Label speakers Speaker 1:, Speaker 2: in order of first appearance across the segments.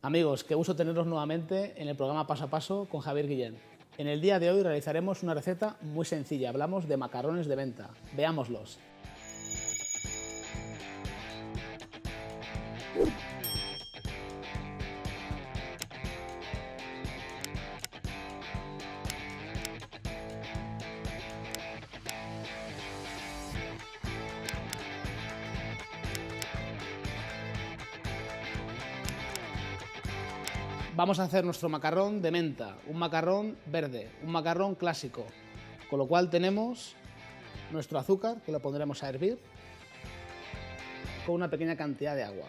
Speaker 1: Amigos, qué gusto teneros nuevamente en el programa Paso a Paso con Javier Guillén. En el día de hoy realizaremos una receta muy sencilla. Hablamos de macarrones de menta. Veámoslos. Vamos a hacer nuestro macarrón de menta, un macarrón verde, un macarrón clásico, con lo cual tenemos nuestro azúcar, que lo pondremos a hervir, con una pequeña cantidad de agua.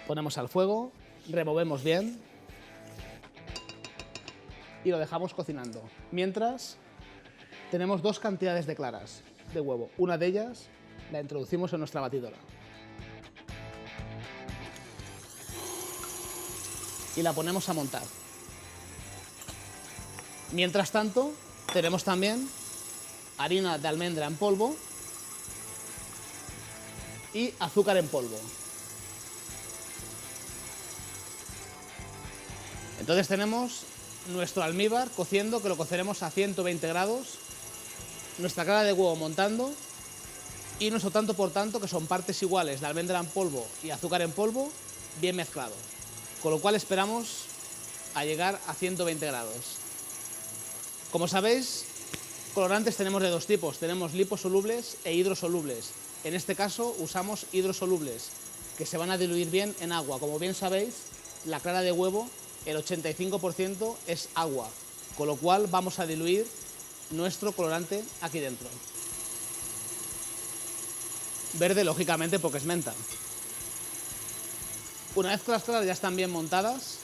Speaker 1: Ponemos al fuego, removemos bien y lo dejamos cocinando. Mientras, tenemos dos cantidades de claras de huevo. Una de ellas la introducimos en nuestra batidora y la ponemos a montar. Mientras tanto, tenemos también harina de almendra en polvo y azúcar en polvo. Entonces tenemos nuestro almíbar cociendo, que lo coceremos a 120 grados, nuestra clara de huevo montando y nuestro tanto por tanto, que son partes iguales de almendra en polvo y azúcar en polvo, bien mezclado. Con lo cual esperamos a llegar a 120 grados. Como sabéis, colorantes tenemos de dos tipos. Tenemos liposolubles e hidrosolubles. En este caso usamos hidrosolubles, que se van a diluir bien en agua. Como bien sabéis, la clara de huevo, el 85% es agua, con lo cual vamos a diluir nuestro colorante aquí dentro. Verde, lógicamente, porque es menta. Una vez que las claras ya están bien montadas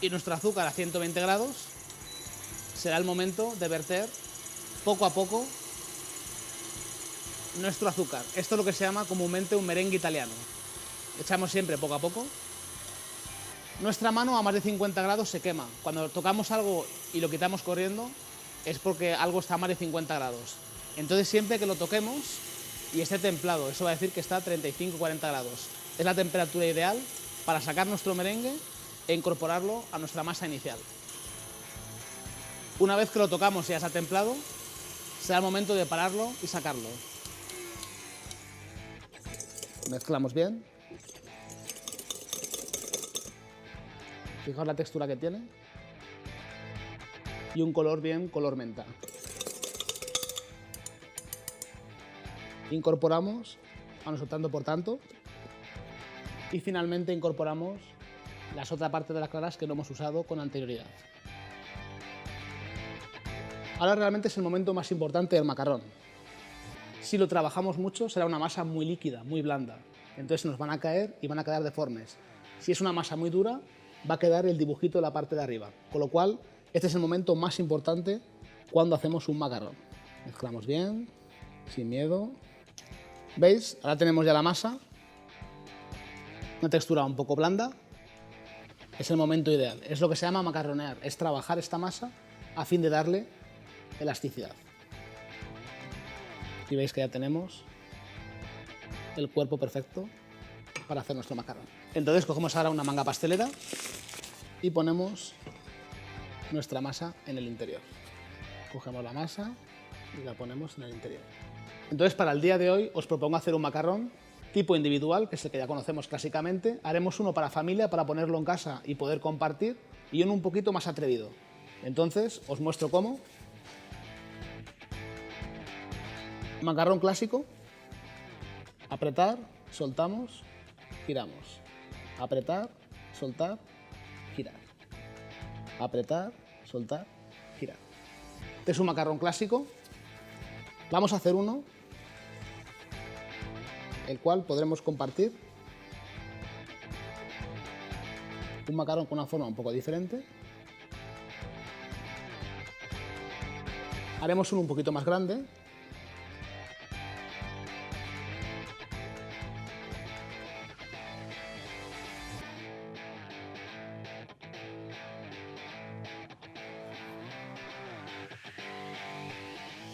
Speaker 1: y nuestro azúcar a 120 grados, será el momento de verter poco a poco nuestro azúcar. Esto es lo que se llama comúnmente un merengue italiano. Echamos siempre poco a poco. Nuestra mano a más de 50 grados se quema. Cuando tocamos algo y lo quitamos corriendo es porque algo está a más de 50 grados. Entonces siempre que lo toquemos y esté templado, eso va a decir que está a 35-40 grados. Es la temperatura ideal para sacar nuestro merengue e incorporarlo a nuestra masa inicial. Una vez que lo tocamos y ya está templado, será el momento de pararlo y sacarlo. Mezclamos bien. Fijaos la textura que tiene. Y un color bien, color menta. Incorporamos a nuestro tanto por tanto. Y finalmente incorporamos las otras partes de las claras que no hemos usado con anterioridad. Ahora realmente es el momento más importante del macarrón. Si lo trabajamos mucho será una masa muy líquida, muy blanda. Entonces nos van a caer y van a quedar deformes. Si es una masa muy dura, va a quedar el dibujito de la parte de arriba. Con lo cual, este es el momento más importante cuando hacemos un macarrón. Mezclamos bien, sin miedo. ¿Veis? Ahora tenemos ya la masa. Una textura un poco blanda. Es el momento ideal. Es lo que se llama macarronear. Es trabajar esta masa a fin de darle elasticidad. Y veis que ya tenemos el cuerpo perfecto para hacer nuestro macarrón. Entonces cogemos ahora una manga pastelera y ponemos nuestra masa en el interior. Cogemos la masa y la ponemos en el interior. Entonces para el día de hoy os propongo hacer un macarrón tipo individual, que es el que ya conocemos clásicamente. Haremos uno para familia, para ponerlo en casa y poder compartir, y uno un poquito más atrevido. Entonces os muestro cómo. Macarrón clásico. Apretar, soltamos, giramos. Apretar, soltar, girar. Apretar, soltar, girar. Este es un macarrón clásico. Vamos a hacer uno, el cual podremos compartir. Un macarrón con una forma un poco diferente. Haremos uno un poquito más grande.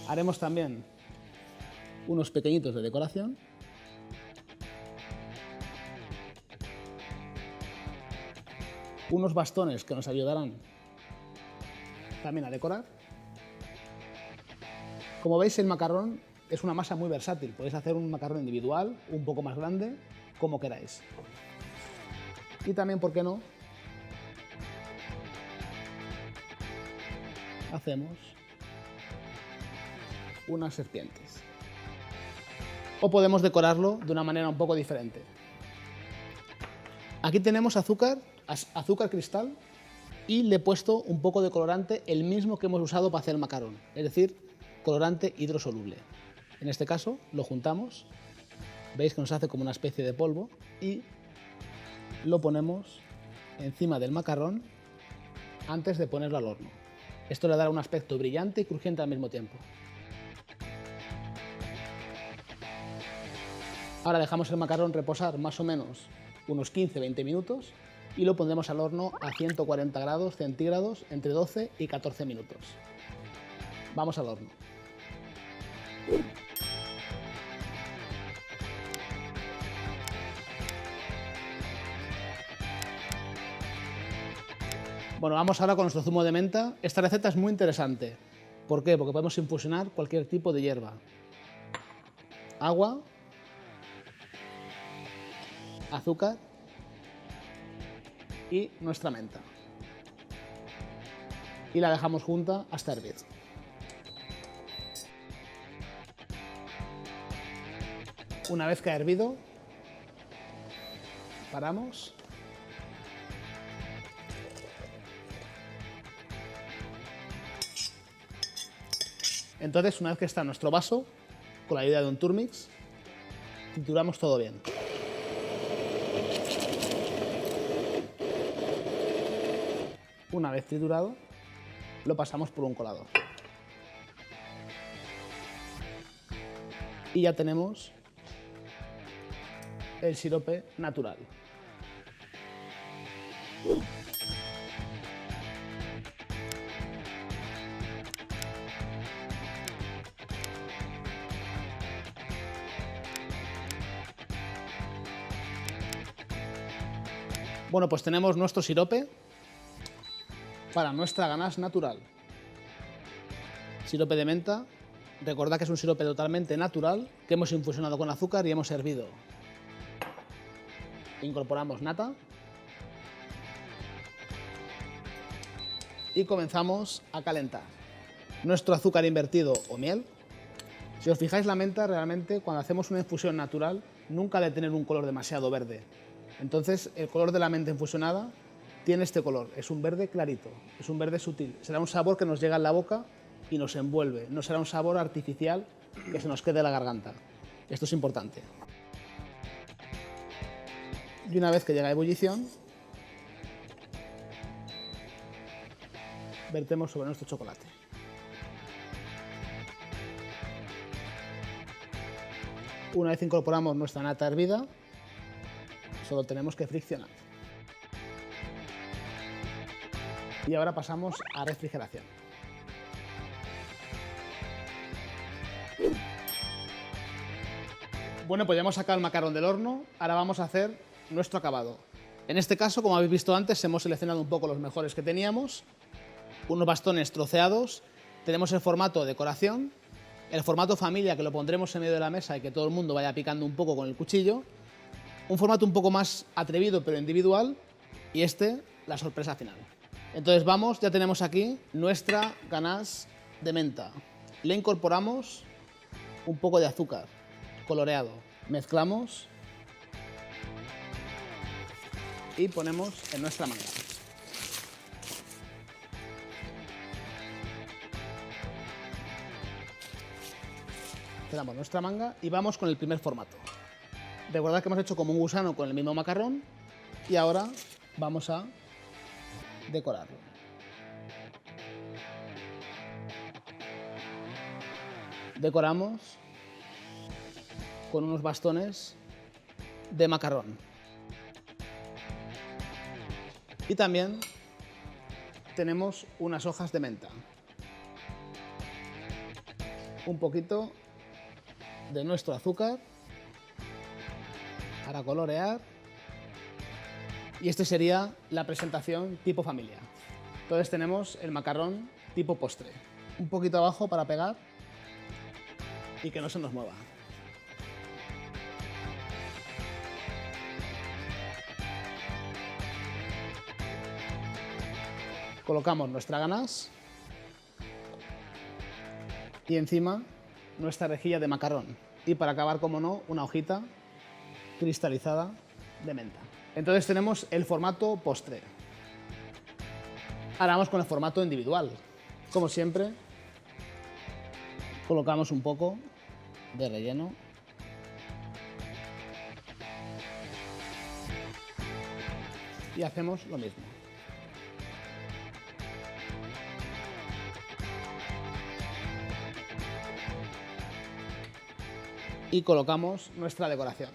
Speaker 1: Haremos también unos pequeñitos de decoración. unos bastones que nos ayudarán también a decorar. Como veis, el macarrón es una masa muy versátil. Podéis hacer un macarrón individual, un poco más grande, como queráis. Y también, ¿por qué no?, hacemos unas serpientes. O podemos decorarlo de una manera un poco diferente. Aquí tenemos azúcar cristal, y le he puesto un poco de colorante, el mismo que hemos usado para hacer el macarrón, es decir, colorante hidrosoluble. En este caso lo juntamos, veis que nos hace como una especie de polvo, y lo ponemos encima del macarrón antes de ponerlo al horno. Esto le dará un aspecto brillante y crujiente al mismo tiempo. Ahora dejamos el macarrón reposar más o menos unos 15-20 minutos y lo pondremos al horno a 140 grados centígrados entre 12 y 14 minutos. Vamos al horno. Bueno, vamos ahora con nuestro zumo de menta. Esta receta es muy interesante. ¿Por qué? Porque podemos infusionar cualquier tipo de hierba. Agua, azúcar y nuestra menta. Y la dejamos junta hasta hervir. Una vez que ha hervido, paramos. Entonces, una vez que está nuestro vaso, con la ayuda de un Turmix, trituramos todo bien. Una vez triturado, lo pasamos por un colador. Y ya tenemos el sirope natural. Bueno, pues tenemos nuestro sirope para nuestra ganache natural. Sirope de menta. Recordad que es un sirope totalmente natural que hemos infusionado con azúcar y hemos hervido. Incorporamos nata y comenzamos a calentar nuestro azúcar invertido o miel. Si os fijáis, la menta realmente, cuando hacemos una infusión natural, nunca debe tener un color demasiado verde. Entonces, el color de la menta infusionada tiene este color, es un verde clarito, es un verde sutil. Será un sabor que nos llega en la boca y nos envuelve, no será un sabor artificial que se nos quede en la garganta. Esto es importante. Y una vez que llega a ebullición, vertemos sobre nuestro chocolate. Una vez incorporamos nuestra nata hervida, solo tenemos que friccionar. Y ahora pasamos a refrigeración. Bueno, pues ya hemos sacado el macarrón del horno, ahora vamos a hacer nuestro acabado. En este caso, como habéis visto antes, hemos seleccionado un poco los mejores que teníamos, unos bastones troceados, tenemos el formato decoración, el formato familia, que lo pondremos en medio de la mesa y que todo el mundo vaya picando un poco con el cuchillo, un formato un poco más atrevido pero individual, y la sorpresa final. Entonces vamos, ya tenemos aquí nuestra ganache de menta. Le incorporamos un poco de azúcar coloreado, mezclamos y ponemos en nuestra manga. Quedamos nuestra manga y vamos con el primer formato. Recordad que hemos hecho como un gusano con el mismo macarrón y ahora vamos a decorarlo. Decoramos con unos bastones de macarrón. Y también tenemos unas hojas de menta. Un poquito de nuestro azúcar para colorear Y este sería la presentación tipo familia. Entonces tenemos el macarrón tipo postre. Un poquito abajo para pegar y que no se nos mueva. Colocamos nuestra ganache y encima nuestra rejilla de macarrón. Y para acabar, como no, una hojita cristalizada de menta. Entonces tenemos el formato postre. Ahora vamos con el formato individual. Como siempre, colocamos un poco de relleno. Y hacemos lo mismo. Y colocamos nuestra decoración.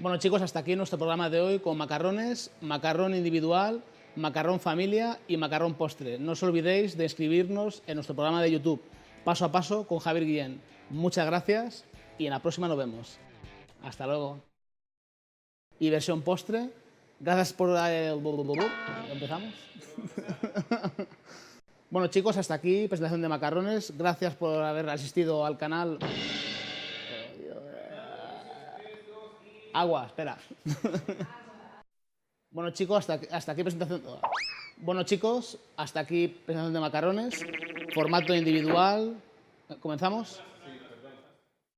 Speaker 1: Bueno chicos, hasta aquí nuestro programa de hoy con macarrones, macarrón individual, macarrón familia y macarrón postre. No os olvidéis de inscribirnos en nuestro programa de YouTube, Paso a Paso con Javier Guillén. Muchas gracias y en la próxima nos vemos. Hasta luego. Y versión postre. Gracias por el... ¿Empezamos? Bueno chicos, hasta aquí presentación de macarrones. Gracias por haber asistido al canal. Agua, espera. Bueno chicos, hasta aquí presentación. Bueno chicos, hasta aquí presentación de macarrones. Formato individual. ¿Comenzamos?